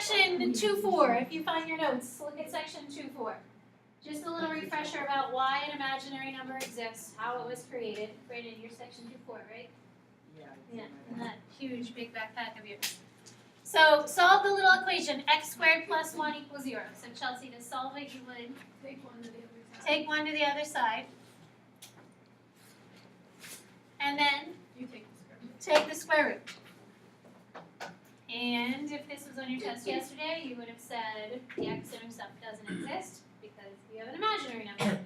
section 2.4. If you find your notes, look at section 2.4. Just a little refresher about why an imaginary number exists, how it was created. Brandon, you're section 2.4, right? Yeah, in that huge big backpack of yours. So solve the little equation, x squared plus 1 equals 0. So Chelsea, to solve it, you would take 1 to the other side. And then You take take the square root. And if this was on your test yesterday, you would have said the x-intercept doesn't exist because we have an imaginary number.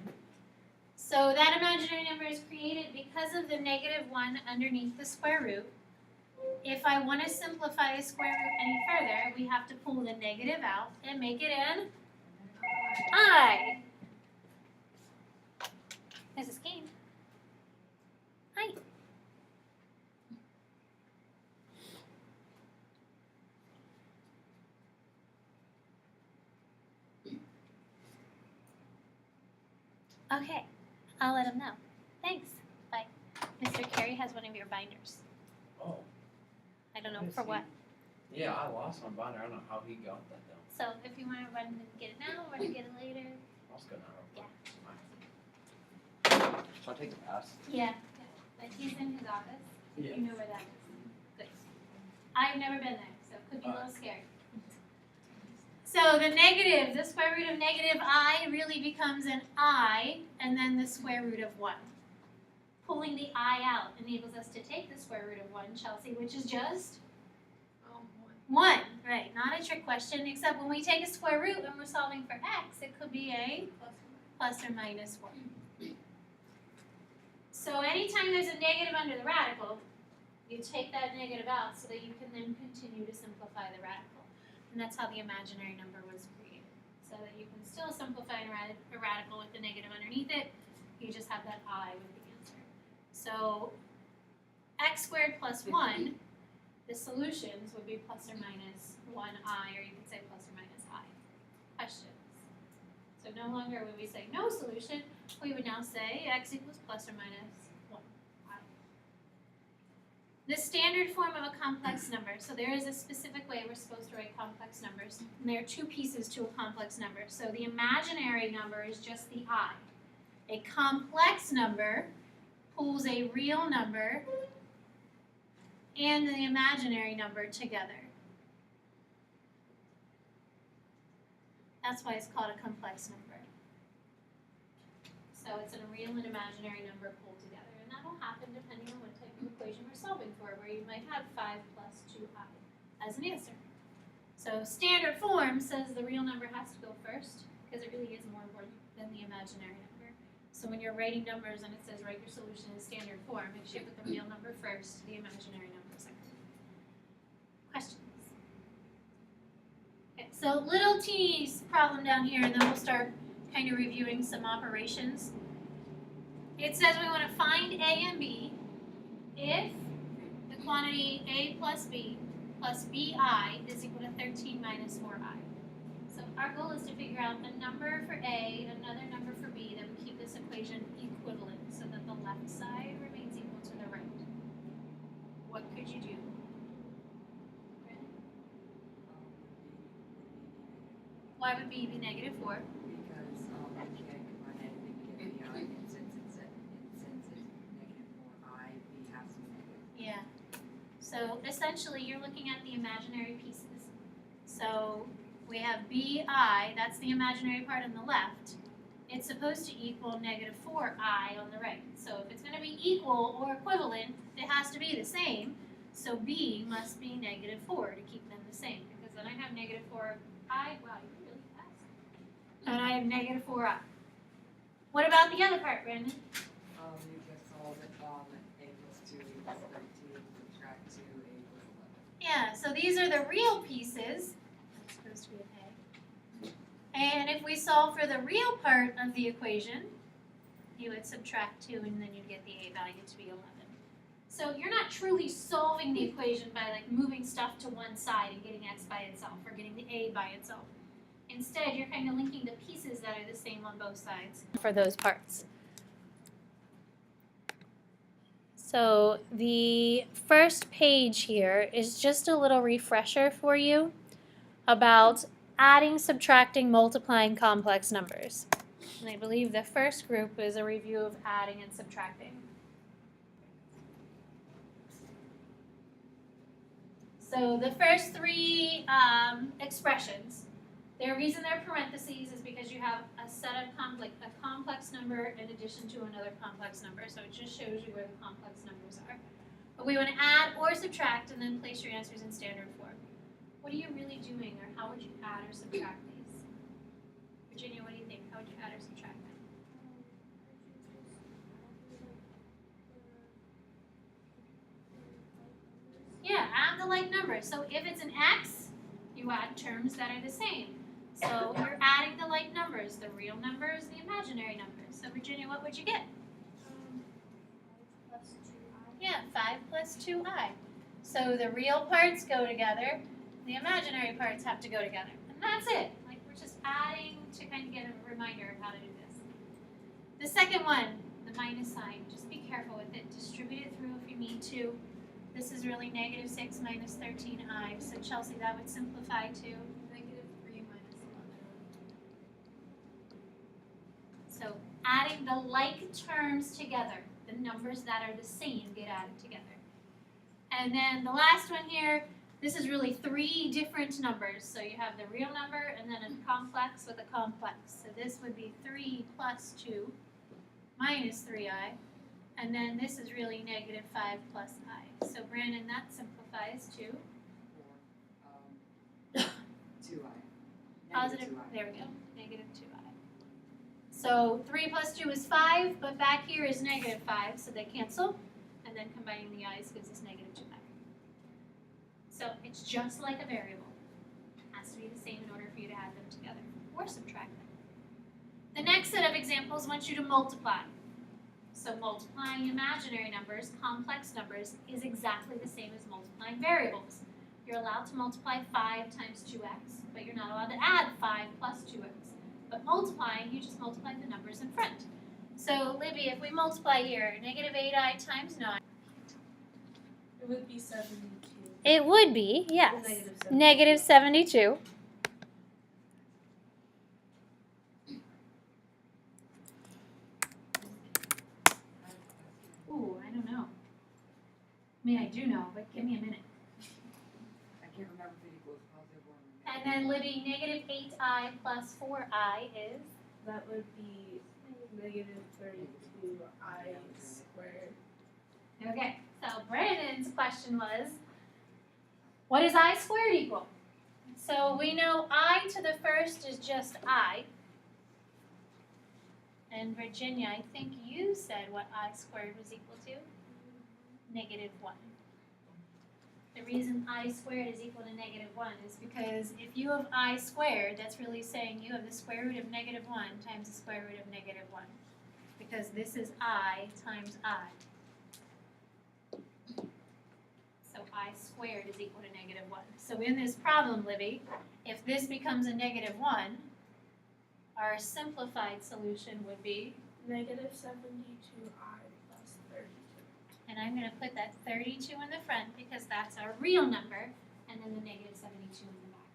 So that imaginary number is created because of the -1 underneath the square root. If I want to simplify a square root any further, we have to pull the negative out and make it an I. There's this game. Hi. Okay, I'll let him know. Thanks. Bye. Mr. Carey has one of your binders. Oh, I don't know Yes, for he- what. yeah, I lost my binder. I don't know how he got that though. So if you want to run and get it now or get it later. Let's go now. Yeah. Shall I take the pass? Yeah. But he's in his office. If Yeah. you know where that is. Good. I've never been there, so it could be a little scary. So the negative, the square root of -I really becomes an I and then the square root of 1. Pulling the I out enables us to take the square root of 1, Chelsea, which is just 1, right? Not a trick question, except when we take a square root and we're solving for x, it could be a plus or minus 1. So anytime there's a negative under the radical, you take that negative out so that you can then continue to simplify the radical. And that's how the imaginary number was created. So that you can still simplify a radical with the negative underneath it, you just have that I with the answer. So x squared plus 1, the solutions would be plus or minus 1I, or you could say plus or minus I. Questions? So no longer would we say no solution, we would now say x equals plus or minus 1I. The standard form of a complex number, so there is a specific way we're supposed to write complex numbers. And there are two pieces to a complex number. So the imaginary number is just the I. A complex number pulls a real number and the imaginary number together. That's why it's called a complex number. So it's a real and imaginary number pulled together. And that'll happen depending on what type of equation we're solving for, where you might have 5 plus 2i as an answer. So standard form says the real number has to go first, because it really is more important than the imaginary number. So when you're writing numbers and it says write your solution in standard form, make sure you put the real number first, the imaginary number second. Questions? Okay, so little teeny problem down here, and then we'll start kind of reviewing some operations. It says we want to find A and B if the quantity A plus B plus BI is equal to 13 minus 4i. So our goal is to figure out a number for A, another number for B, that would keep this equation equivalent so that the left side remains equal to the right. What could you do? Why would B be negative 4? Because you can't combine anything to get the I, and since it's negative 4i, we have some negative. Yeah. So essentially, you're looking at the imaginary pieces. So we have BI, that's the imaginary part on the left. It's supposed to equal negative 4i on the right. So if it's going to be equal or equivalent, it has to be the same. So B must be negative 4 to keep them the same. Because then I have negative 4i. Wow, you're really fast. And I have negative 4i. What about the other part, Brandon? You just solve it, a plus 2 equals 13, subtract 2, a equals 11. Yeah, so these are the real pieces. That's supposed to be an A. And if we solve for the real part of the equation, you would subtract 2 and then you'd get the A value to be 11. So you're not truly solving the equation by like moving stuff to one side and getting x by itself or getting the A by itself. Instead, you're kind of linking the pieces that are the same on both sides for those parts. So the first page here is just a little refresher for you about adding, subtracting, multiplying complex numbers. And I believe the first group is a review of adding and subtracting. So the first three expressions, the reason they're parentheses is because you have a set of a complex number in addition to another complex number. So it just shows you where the complex numbers are. But we want to add or subtract and then place your answers in standard form. What are you really doing, or how would you add or subtract these? Virginia, what do you think? How would you add or subtract them? Yeah, add the like numbers. So if it's an x, you add terms that are the same. So you're adding the like numbers, the real numbers, the imaginary numbers. So Virginia, what would you get? 5 plus 2i. Yeah, 5 plus 2i. So the real parts go together, the imaginary parts have to go together. And that's it. Like, we're just adding to kind of get a reminder of how to do this. The second one, the minus sign, just be careful with it. Distribute it through if you need to. This is really negative 6 minus 13i. So Chelsea, that would simplify to Negative 3 minus 11. so adding the like terms together, the numbers that are the same get added together. And then the last one here, this is really three different numbers. So you have the real number and then a complex with a complex. So this would be 3 plus 2 minus 3i. And then this is really negative 5 plus I. So Brandon, that simplifies to 2i. positive, Negative 2i. there we go, negative 2i. So 3 plus 2 is 5, but back here is negative 5, so they cancel. And then combining the i's gives us negative 2i. So it's just like a variable. It has to be the same in order for you to add them together or subtract them. The next set of examples wants you to multiply. So multiplying imaginary numbers, complex numbers, is exactly the same as multiplying variables. You're allowed to multiply 5 times 2x, but you're not allowed to add 5 plus 2x. But multiplying, you just multiply the numbers in front. So Libby, if we multiply here, negative 8i times 9. It would be 72. It would be, yes, Negative 72. negative 72. Ooh, I don't know. I mean, I do know, but give me a minute. I can't remember if it equals positive or And then Libby, negative 8i plus 4i is? That would be negative 32i squared. Okay, so Brandon's question was, what does I squared equal? So we know I to the first is just I. And Virginia, I think you said what I squared was equal to? Negative 1. The reason I squared is equal to negative 1 is because if you have I squared, that's really saying you have the square root of negative 1 times the square root of negative 1. Because this is I times I. So I squared is equal to negative 1. So in this problem, Libby, if this becomes a negative 1, our simplified solution would be, Negative 72i plus 32. and I'm going to put that 32 in the front because that's our real number, and then the negative 72 in the back.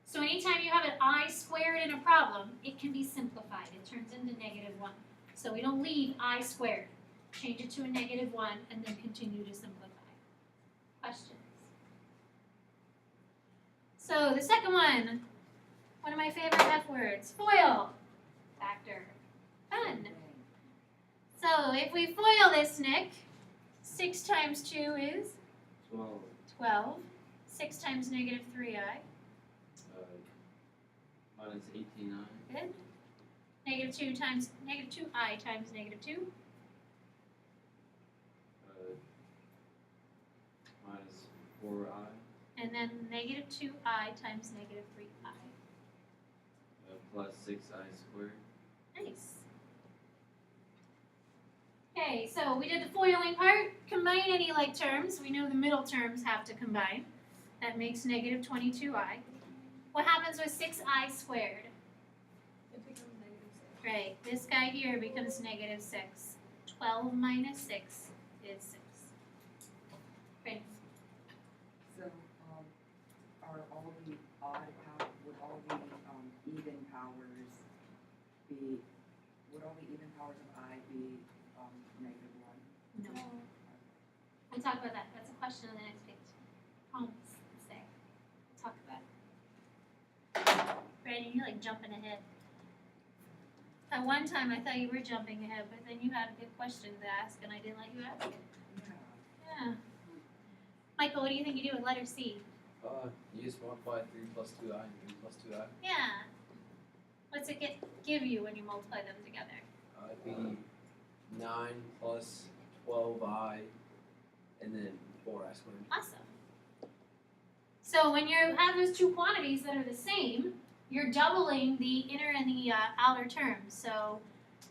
So anytime you have an I squared in a problem, it can be simplified. It turns into negative 1. So we don't leave I squared. Change it to a negative 1 and then continue to simplify. Questions? So the second one of my favorite F words, FOIL, factor, fun. So if we FOIL this, Nick, 6 times 2 is 12. 6 times negative 3i, Minus 18i. good. Negative 2i times negative 2, Minus 4i. and then negative 2i times negative 3i. Plus 6i squared. Nice. Okay, so we did the FOILing part. Combine any like terms. We know the middle terms have to combine. That makes negative 22i. What happens with 6i squared? It becomes negative 6. Right, this guy here becomes negative 6. 12 minus 6 is 6. Right. So, are all the odd power, would all the, even powers be, would all the even powers of I be, negative one? No. We'll talk about that. That's a question on the next page. Promise, say. We'll talk about it. Brandon, you're like jumping ahead. At one time, I thought you were jumping ahead, but then you had a good question to ask, and I didn't let you ask it. Yeah. Yeah. Michael, what do you think you do with letter C? You just multiply 3 plus 2i and 3 plus 2i. Yeah. What's it give you when you multiply them together? It'd be 9 plus 12i and then 4i squared. Awesome. So when you have those two quantities that are the same, you're doubling the inner and the outer terms. So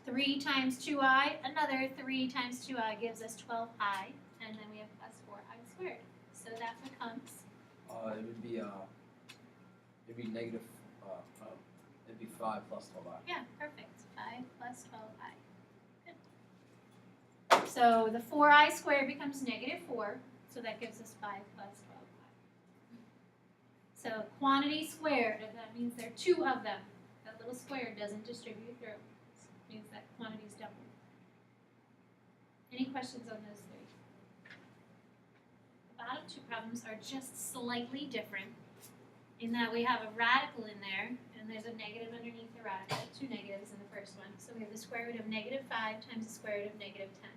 3 times 2i, another 3 times 2i gives us 12i, and then we have plus 4i squared. So that becomes, It'd be negative, it'd be 5 plus 12i. yeah, perfect. 5 plus 12i. Good. So the 4i squared becomes negative 4, so that gives us 5 plus 12i. So quantity squared, that means there are 2 of them. That little square doesn't distribute through. It means that quantity is doubled. Any questions on those 3? The bottom 2 problems are just slightly different in that we have a radical in there, and there's a negative underneath the radical, 2 negatives in the first one. So we have the square root of negative 5 times the square root of negative 10.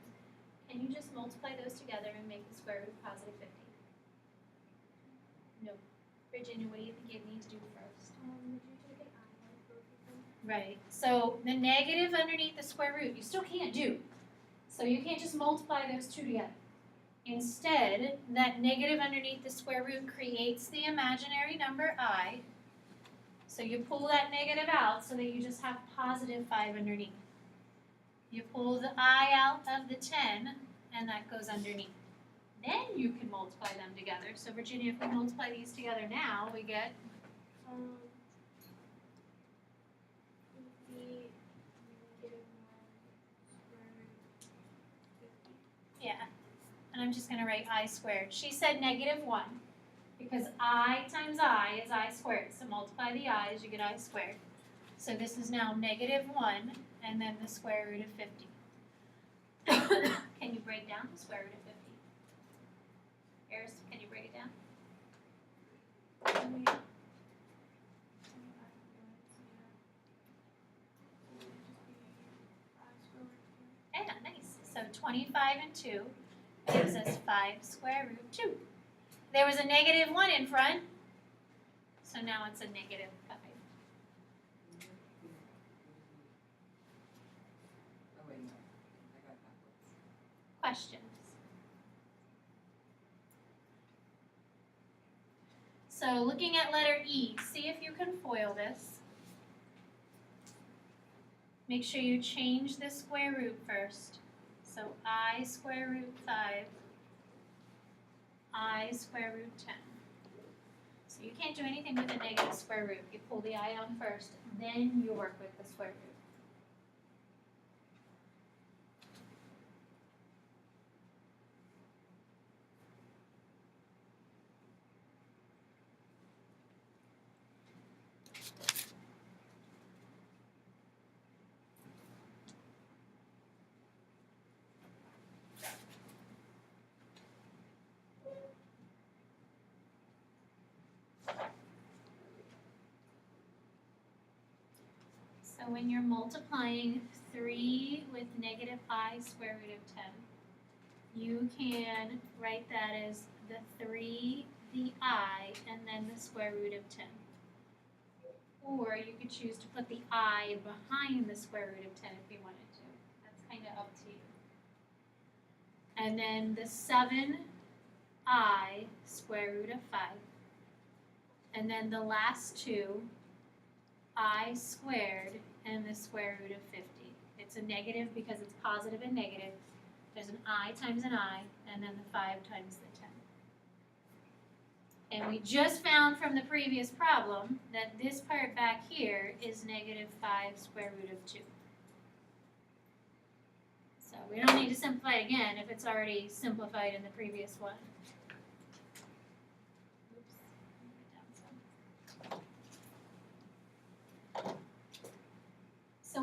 Can you just multiply those together and make the square root of positive 50? No. Virginia, what do you think you need to do first? Would you take an I like both of them? Right. So the negative underneath the square root, you still can't do. So you can't just multiply those 2 together. Instead, that negative underneath the square root creates the imaginary number I. So you pull that negative out so that you just have positive 5 underneath. You pull the I out of the 10, and that goes underneath. Then you can multiply them together. So Virginia, if we multiply these together now, we get It would be negative 1 square root 50. yeah. And I'm just going to write I squared. She said negative 1 because I times I is I squared. So multiply the i's, you get I squared. So this is now negative 1 and then the square root of 50. Can you break down the square root of 50? Eris, can you break it down? Yeah, nice. So 25 and 2 gives us 5 square root 2. There was a negative 1 in front, so now it's a negative 5. Oh, wait, no, I got backwards. Questions? So looking at letter E, see if you can FOIL this. Make sure you change the square root first. So I square root 5, I square root 10. So you can't do anything with a negative square root. You pull the I out first, then you work with the square root. So when you're multiplying 3 with negative I square root of 10, you can write that as the 3, the I, and then the square root of 10. Or you could choose to put the I behind the square root of 10 if you wanted to. That's kind of up to you. And then the 7I square root of 5. And then the last 2, I squared and the square root of 50. It's a negative because it's positive and negative. There's an I times an I, and then the 5 times the 10. And we just found from the previous problem that this part back here is negative 5 square root of 2. So we don't need to simplify it again if it's already simplified in the previous one. Oops, write down some.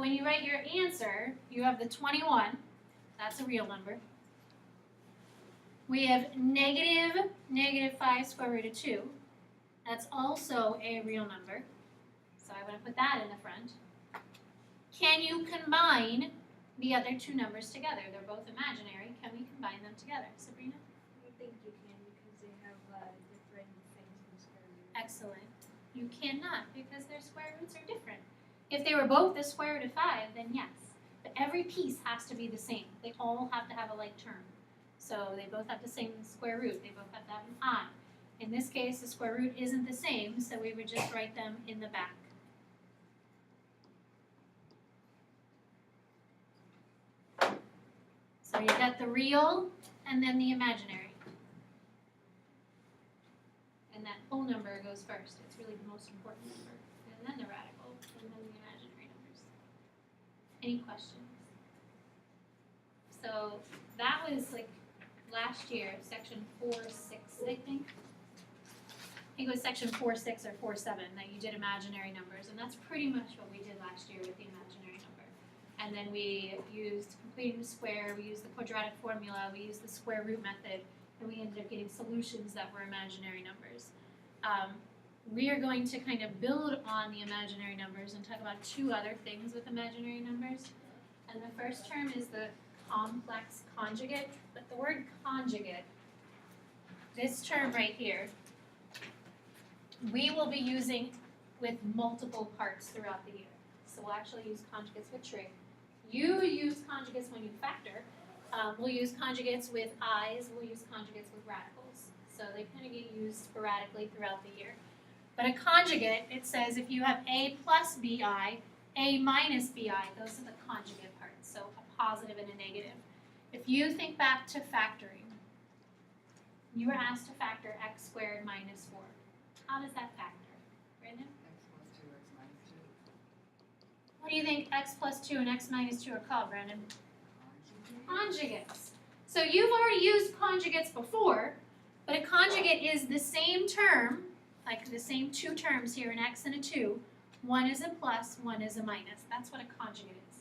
when you write your answer, you have the 21, that's a real number. We have negative 5 square root of 2, that's also a real number. So I want to put that in the front. Can you combine the other two numbers together? They're both imaginary. Can we combine them together? Sabrina? I don't think you can because they have different things in square root. Excellent. You cannot because their square roots are different. If they were both the square root of 5, then yes. But every piece has to be the same. They all have to have a like term. So they both have the same square root. They both have to have an I. In this case, the square root isn't the same, so we would just write them in the back. So you got the real and then the imaginary. And that whole number goes first. It's really the most important number. And then the radical, and then the imaginary numbers. Any questions? So that was like last year, section 4.6, I think. I think it was section 4.6 or 4.7 that you did imaginary numbers. And that's pretty much what we did last year with the imaginary number. And then we used completing the square, we used the quadratic formula, we used the square root method, and we ended up getting solutions that were imaginary numbers. We are going to kind of build on the imaginary numbers and talk about two other things with imaginary numbers. And the first term is the complex conjugate, but the word conjugate, this term right here, we will be using with multiple parts throughout the year. So we'll actually use conjugates with trig. You use conjugates when you factor. We'll use conjugates with i's, we'll use conjugates with radicals. So they kind of get used sporadically throughout the year. But a conjugate, it says if you have a plus bi, a minus bi, those are the conjugate parts. So a positive and a negative. If you think back to factoring, you were asked to factor x squared minus 4. How does that factor? Brandon? X plus 2, x minus 2. What do you think x plus 2 and x minus 2 are called, Brandon? Conjugates. So you've already used conjugates before, but a conjugate is the same term, like the same two terms here, an x and a 2. One is a plus, one is a minus. That's what a conjugate is.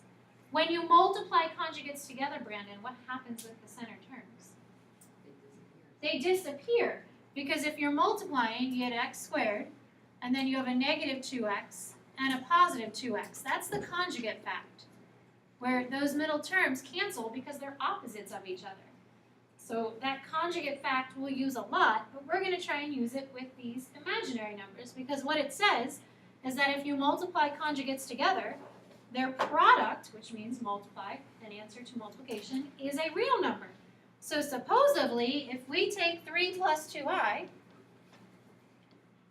When you multiply conjugates together, Brandon, what happens with the center terms? They disappear. Because if you're multiplying, you get x squared, and then you have a negative 2x and a positive 2x. That's the conjugate fact, where those middle terms cancel because they're opposites of each other. So that conjugate fact we'll use a lot, but we're going to try and use it with these imaginary numbers, because what it says is that if you multiply conjugates together, their product, which means multiply, an answer to multiplication, is a real number. So supposedly, if we take 3 plus 2i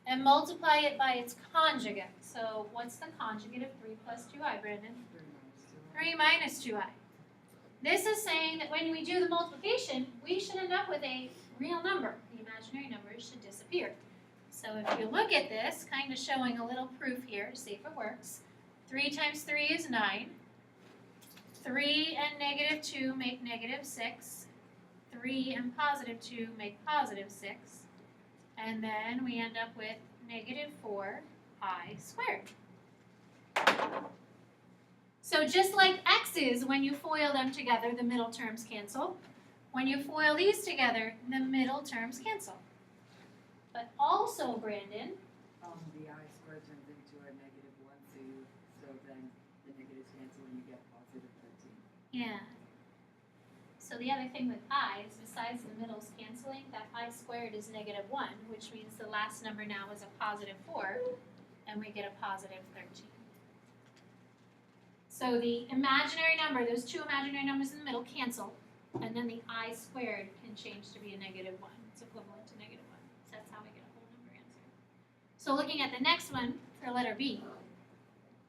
and multiply it by its conjugate, so what's the conjugate of 3 plus 2i, Brandon? 3 minus 2i. This is saying that when we do the multiplication, we should end up with a real number. The imaginary numbers should disappear. So if you look at this, kind of showing a little proof here, see if it works. 3 times 3 is 9. 3 and negative 2 make negative 6. 3 and positive 2 make positive 6. And then we end up with negative 4i squared. So just like x's, when you FOIL them together, the middle terms cancel. When you FOIL these together, the middle terms cancel. But also, Brandon, The I squared turns into a negative 1, so then the negatives cancel and you get positive 13. yeah. So the other thing with i's, besides the middles canceling, that I squared is negative 1, which means the last number now is a positive 4, and we get a positive 13. So the imaginary number, those two imaginary numbers in the middle cancel, and then the I squared can change to be a negative 1. It's equivalent to negative 1. So that's how we get a whole number answer. So looking at the next one, for letter B,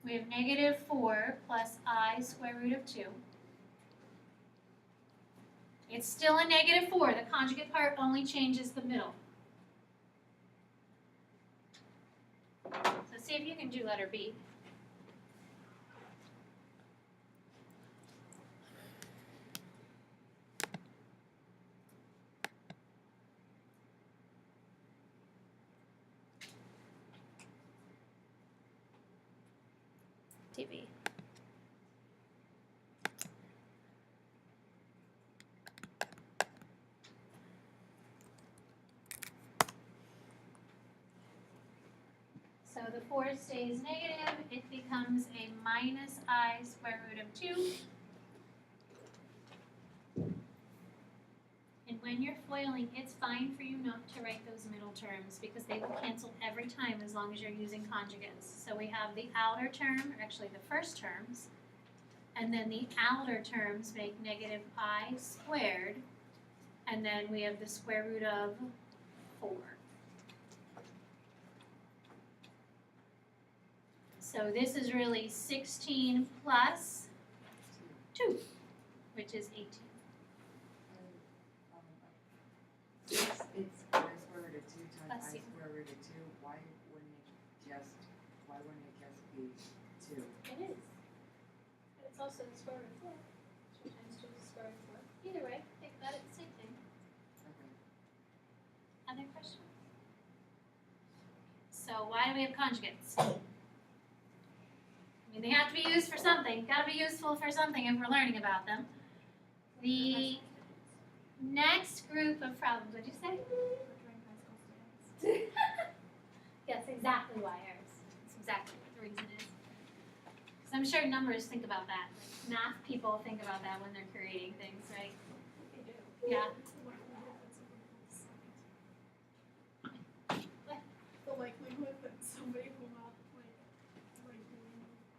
we have negative 4 plus I square root of 2. It's still a negative 4. The conjugate part only changes the middle. So see if you can do letter B. TV. So the 4 stays negative, it becomes a minus I square root of 2. And when you're FOILing, it's fine for you not to write those middle terms because they will cancel every time as long as you're using conjugates. So we have the outer term, or actually the first terms, and then the outer terms make negative I squared, and then we have the square root of 4. So this is really 16 plus 2, which is 18. Since it's I square root of 2 times Bless I you. square root of 2, why wouldn't it just be 2? It is. But it's also the square root of 4. 2 times 2 is the square root of 4. Either way, think about it the same thing. Okay. Other questions? So why do we have conjugates? I mean, they have to be used for something. Gotta be useful for something if we're learning about them. The next group of problems, what'd you say? Yes, exactly why, Iris. That's exactly what the reason is. Because I'm sure numbers think about that. Like, math people think about that when they're creating things, right? They do. Yeah. The likelihood that somebody will not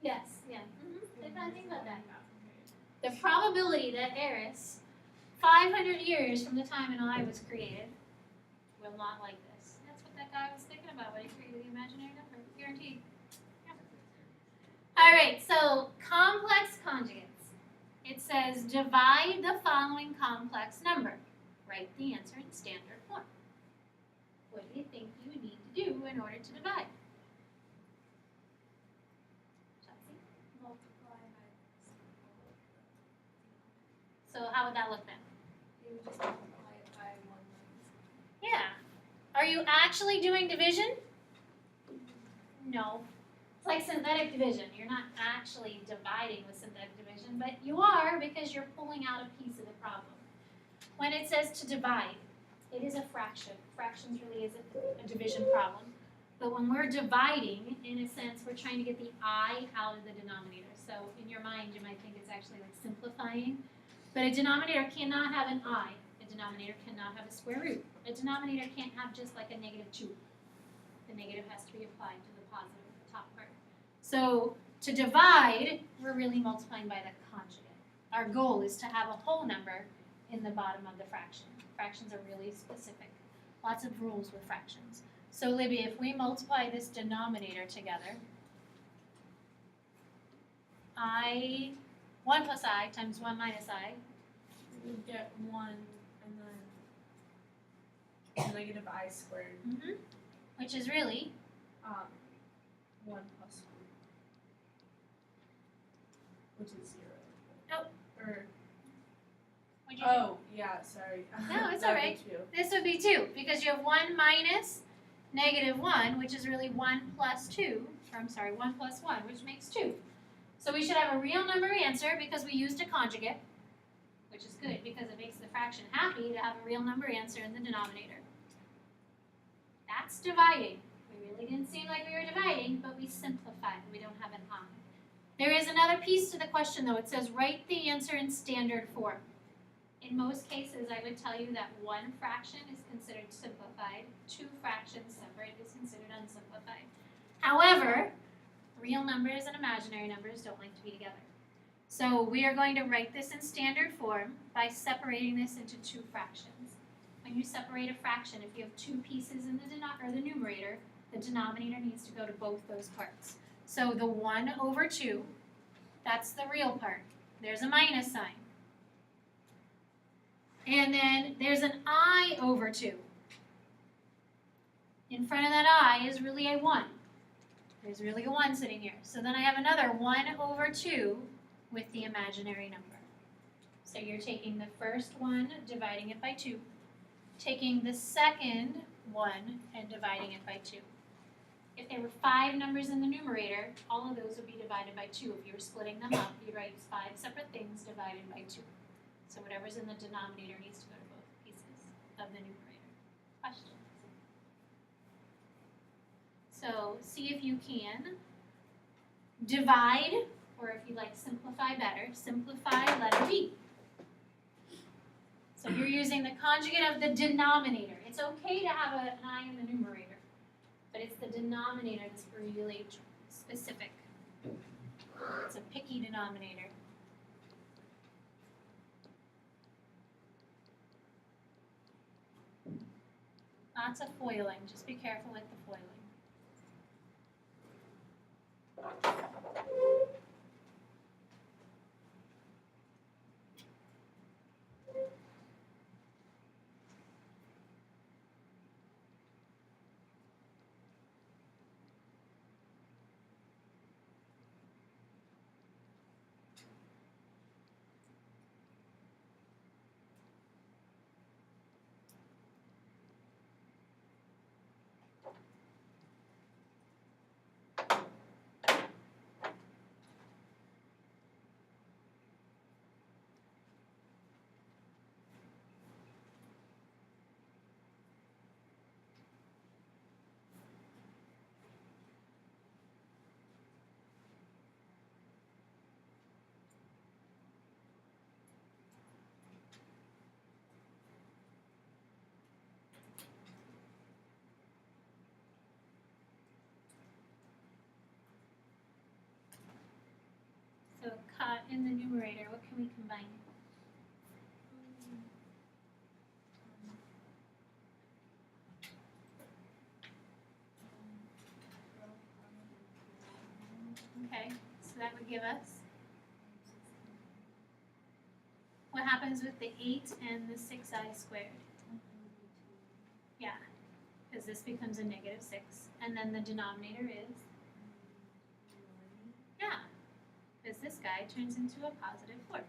Yes, yeah. They probably think about that. The probability that Eris, 500 years from the time an eye was created, will not like this. That's what that guy was thinking about when he created the imaginary number. Guaranteed. Yeah. All right, so complex conjugates. It says divide the following complex number. Write the answer in standard form. What do you think you would need to do in order to divide? Chelsea? Multiply by So how would that look then? you would just multiply it by 1 minus. Yeah. Are you actually doing division? No. It's like synthetic division. You're not actually dividing with synthetic division, but you are because you're pulling out a piece of the problem. When it says to divide, it is a fraction. Fractions really is a division problem. But when we're dividing, in a sense, we're trying to get the I out of the denominator. So in your mind, you might think it's actually like simplifying. But a denominator cannot have an I. A denominator cannot have a square root. A denominator can't have just like a negative 2. The negative has to be applied to the positive, the top part. So to divide, we're really multiplying by the conjugate. Our goal is to have a whole number in the bottom of the fraction. Fractions are really specific. Lots of rules with fractions. So Libby, if we multiply this denominator together, 1 plus I times 1 minus I, You would get 1 and then negative I squared. which is really 1 plus 1. Which is 0. Oh. Or, what'd you do? oh, yeah, sorry. No, it's That'd alright. be 2. This would be 2 because you have 1 minus negative 1, which is really 1 plus 2, or I'm sorry, 1 plus 1, which makes 2. So we should have a real number answer because we used a conjugate, which is good because it makes the fraction happy to have a real number answer in the denominator. That's dividing. We really didn't seem like we were dividing, but we simplified. We don't have an I. There is another piece to the question though. It says write the answer in standard form. In most cases, I would tell you that 1 fraction is considered simplified, 2 fractions separate is considered unsimplified. However, real numbers and imaginary numbers don't like to be together. So we are going to write this in standard form by separating this into 2 fractions. When you separate a fraction, if you have 2 pieces in the numerator, the denominator needs to go to both those parts. So the 1 over 2, that's the real part. There's a minus sign. And then there's an I over 2. In front of that I is really a 1. There's really a 1 sitting here. So then I have another 1 over 2 with the imaginary number. So you're taking the first one, dividing it by 2. Taking the second one and dividing it by 2. If there were 5 numbers in the numerator, all of those would be divided by 2. If you were splitting them up, you'd write 5 separate things divided by 2. So whatever's in the denominator needs to go to both pieces of the numerator. Questions? So So see if you can divide, or if you like simplify better, simplify letter B. So you're using the conjugate of the denominator. It's okay to have an I in the numerator, but it's the denominator that's really specific. It's a picky denominator. Lots of foiling. Just be careful with the foiling. So cut in the numerator, what can we combine? Okay, so that would give us, what happens with the 8 and the 6i squared? Yeah, because this becomes a negative 6, and then the denominator is, yeah, because this guy turns into a positive 4.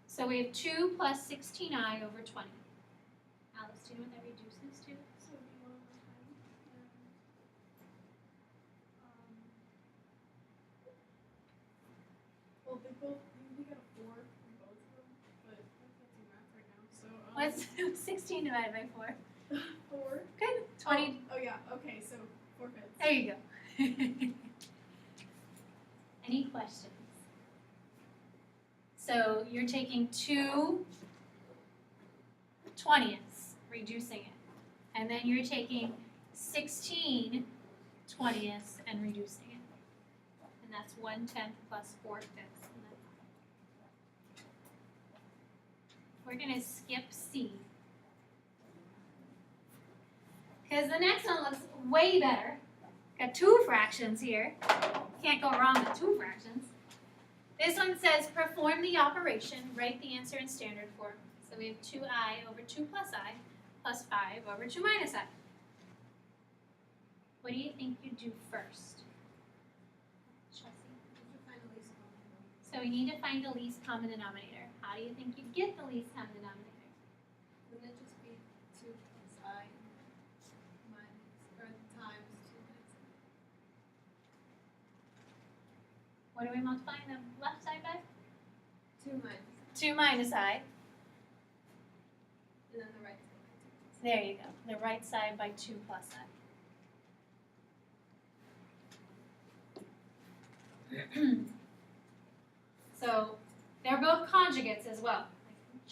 So we have 2 plus 16i over 20. Alice, do you know what that reduces to? So do you want one time? Well, they both, we got a 4 from both of them, but I can't do math right now, so. What's 16 divided by 4? 4? Good, 20. Oh, yeah, okay, so 4/5. There you go. Any questions? So you're taking 2 20ths, reducing it. And then you're taking 16 20ths and reducing it. And that's 1/10 plus 4/5. We're going to skip C. Because the next one looks way better. Got 2 fractions here. Can't go wrong with 2 fractions. This one says perform the operation, write the answer in standard form. So we have 2i over 2 plus i plus 5 over 2 minus I. What do you think you do first? Chelsea? So we need to find the least common denominator. How do you think you get the least common denominator? Wouldn't it just be 2 plus I minus, or times 2 minus I? What are we multiplying the left side by? 2 minus, 2 minus I. and then the right side by 2 plus I. There you go. The right side by 2 plus I. So they're both conjugates as well.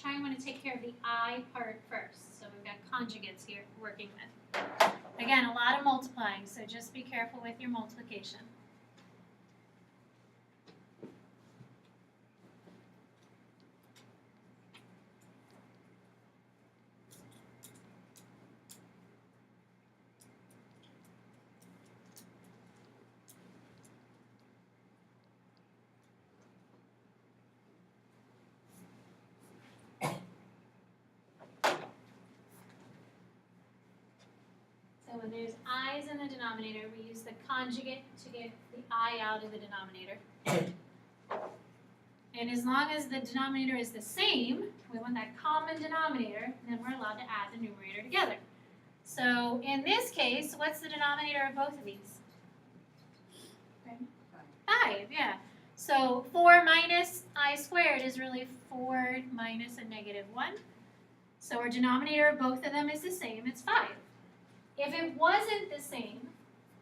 I want to take care of the I part first. So we've got conjugates here working with. Again, a lot of multiplying, so just be careful with your multiplication. So when there's i's in the denominator, we use the conjugate to get the I out of the denominator. And as long as the denominator is the same, we want that common denominator, then we're allowed to add the numerator together. So in this case, what's the denominator of both of these? 5, yeah. So 4 minus I squared is really 4 minus a negative 1. So our denominator of both of them is the same, it's 5. If it wasn't the same,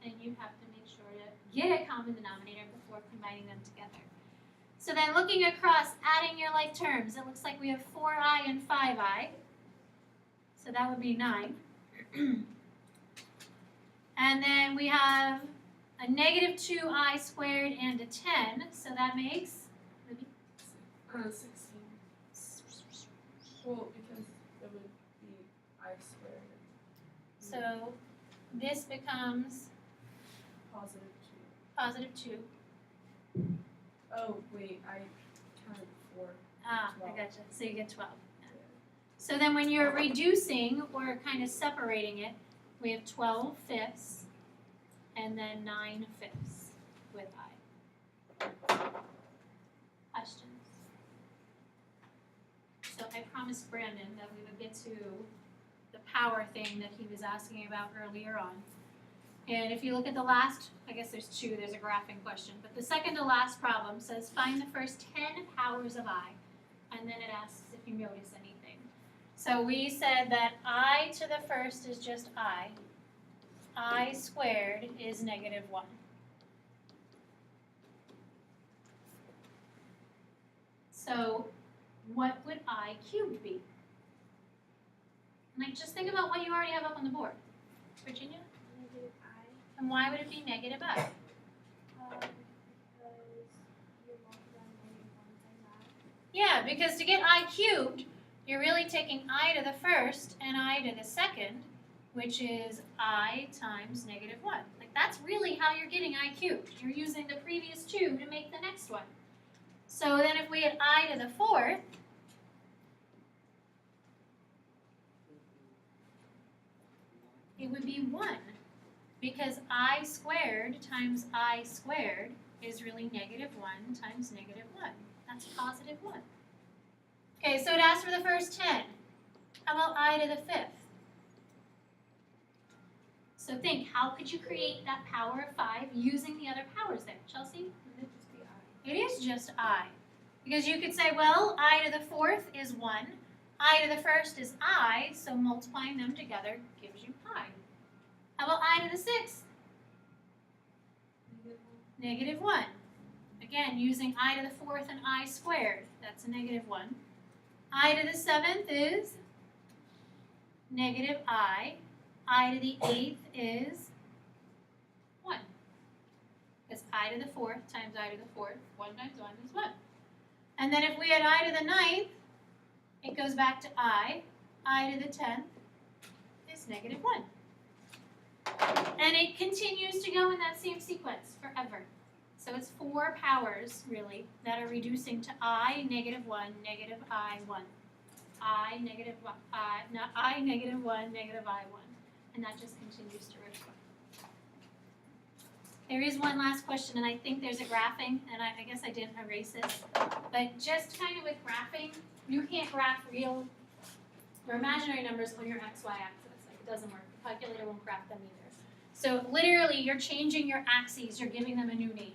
and you have to make sure to get a common denominator before combining them together. So then looking across, adding your like terms, it looks like we have 4i and 5i. So that would be 9. And then we have a negative 2i squared and a 10, so that makes, 16. Well, because it would be I squared so this becomes positive 2. positive 2. Oh, wait, I counted 4. Ah, I 12. gotcha, so you get 12. So then when you're reducing or kind of separating it, we have 12 fifths and then 9 fifths with I. Questions? So I promised Brandon that we would get to the power thing that he was asking about earlier on. And if you look at the last, I guess there's two, there's a graphing question, but the second to last problem says find the first 10 powers of I, and then it asks if you notice anything. So we said that I to the first is just I squared is negative 1. So what would I cubed be? Like, just think about what you already have up on the board. Virginia? Negative I, And why would it be negative I? because you're multiplying negative 1 times Yeah, because to get I cubed, you're really taking I to the first and I to the second, which is I times negative 1. Like, that's really how you're getting I cubed. You're using the previous 2 to make the next one. So then if we had I to the fourth, it would be 1, because I squared times I squared is really negative 1 times negative 1. That's positive 1. Okay, so it asks for the first 10. How about I to the fifth? So think, how could you create that power of 5 using the other powers there? Chelsea? Would it just be I? It is just I. Because you could say, well, I to the fourth is 1. I to the first is I, so multiplying them together gives you pi. How about I to the sixth? Negative 1. Again, using I to the fourth and I squared, that's a negative 1. I to the seventh is negative I. I to the eighth is 1. Because I to the fourth times I to the fourth, 1 times 1 is 1. And then if we had I to the ninth, it goes back to I. I to the 10th is negative 1. And it continues to go in that same sequence forever. So it's 4 powers, really, that are reducing to I, negative 1, negative I, 1. I, negative 1, I, negative 1, negative I, 1. And that just continues to repeat. There is one last question, and I think there's a graphing, and I guess I didn't erase this. But just kind of with graphing, you can't graph real or imaginary numbers on your XY axis. Like, it doesn't work. The calculator won't graph them either. So literally, you're changing your axes. You're giving them a new name.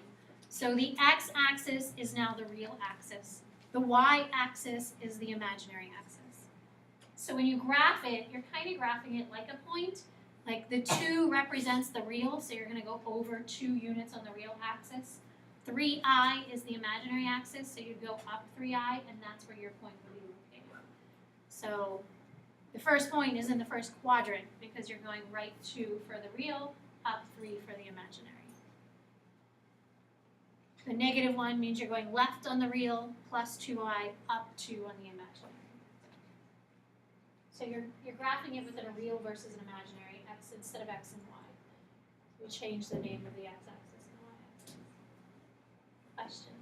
So the x-axis is now the real axis. The y-axis is the imaginary axis. So when you graph it, you're kind of graphing it like a point. Like the 2 represents the real, so you're going to go over 2 units on the real axis. 3i is the imaginary axis, so you go up 3i, and that's where your point will be located. So the first point is in the first quadrant, because you're going right 2 for the real, up 3 for the imaginary. The negative 1 means you're going left on the real, plus 2i, up 2 on the imaginary. So you're graphing it within a real versus an imaginary, x instead of x and y. We change the name of the x-axis and the y-axis. Question?